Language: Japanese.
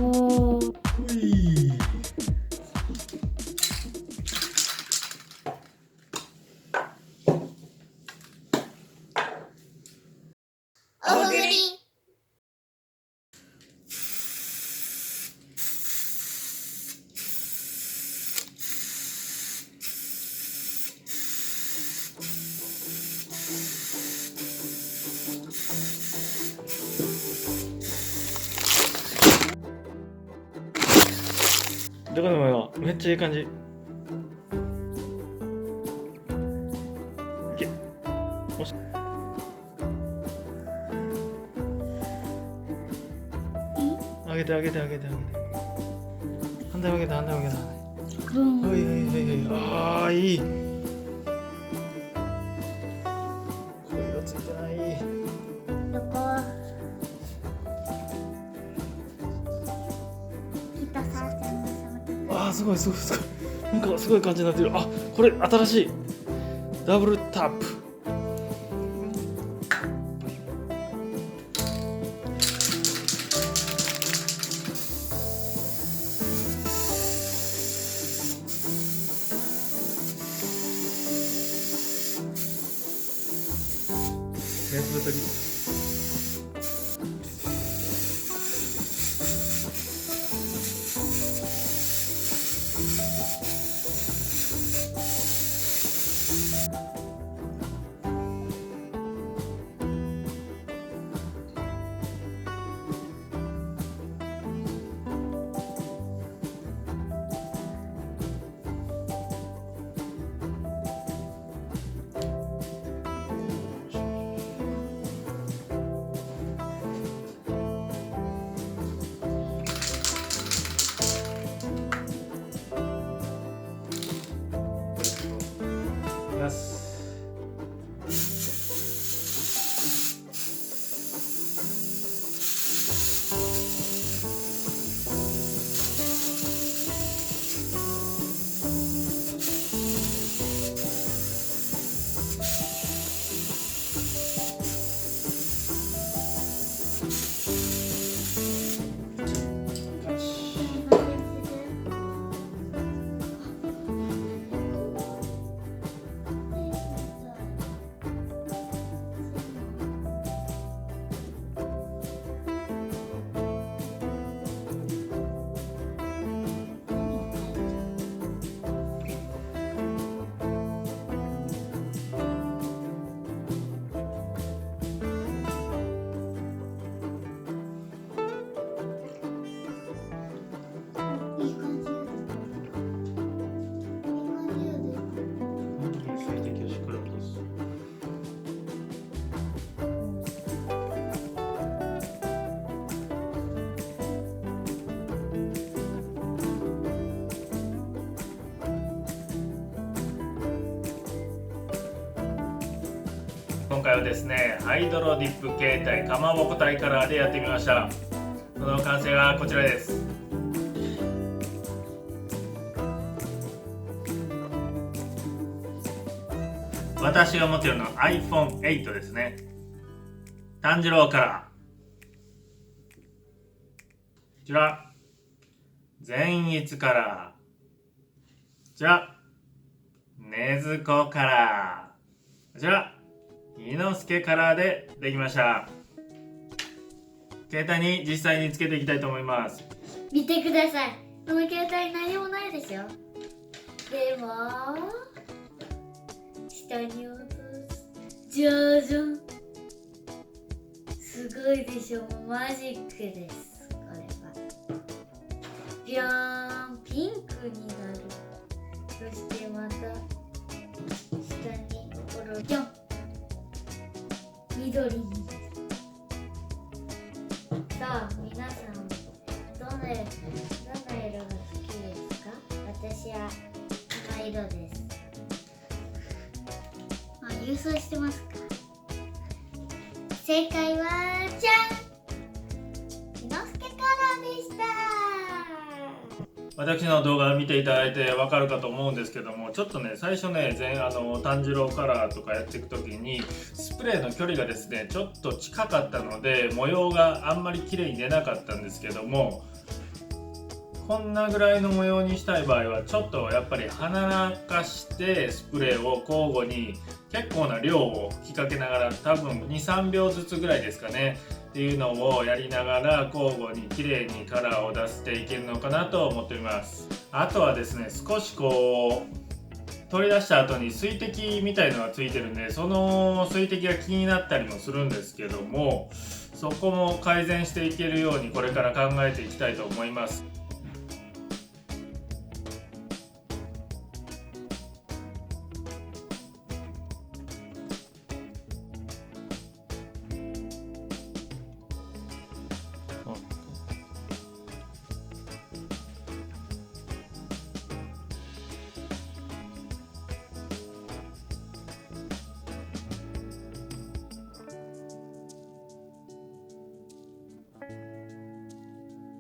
おー。うい。おふぐり。どこでもよ、めっちゃいい感じ。いけ。おし。上げて上げて上げて上げて。反対上げて反対上げて。ブン。はいはいはいはい。ああ、いい。こう色ついてない。どこ？北さんちゃんのサああ、すごいすごいすごい。なんかすごい感じになってる。あ、これ新しい。ダブルタップ。休むとき。ます。今回はですね、ハイドロディップ携帯かまぼこ隊カラーでやってみました。その完成がこちらです。私が持っているのは iPhone 8ですね。炭治郎カラー。こちら善逸カラー。こちら禰豆子カラー。こちら伊之助カラーでできました。携帯に実際につけていきたいと思います。見てください。この携帯何もないでしょ。でも下に落とす。じゃじゃん。すごいでしょ。マジックです。これはビャーン、ピンクになる。そしてまた下にこれをジャン、緑になる。さあ皆さん、どの色が好きですか？私はこの色です。郵送してますか？正解はじゃん、伊之助カラーでした。私の動画を見ていただいてわかるかと思うんですけども、ちょっとね最初ね炭治郎カラーとかやっていくときにスプレーの距離がですねちょっと近かったので模様があんまり綺麗に出なかったんですけども、こんなぐらいの模様にしたい場合はちょっとやっぱり鼻らかしてスプレーを交互に結構な量を吹きかけながら、多分 2,3 秒ずつぐらいですかねっていうのをやりながら交互に綺麗にカラーを出していけるのかなと思っております。あとはですね、少しこう取り出した後に水滴みたいのがついてるんで、その水滴が気になったりもするんですけども、そこも改善していけるようにこれから考えていきたいと思います。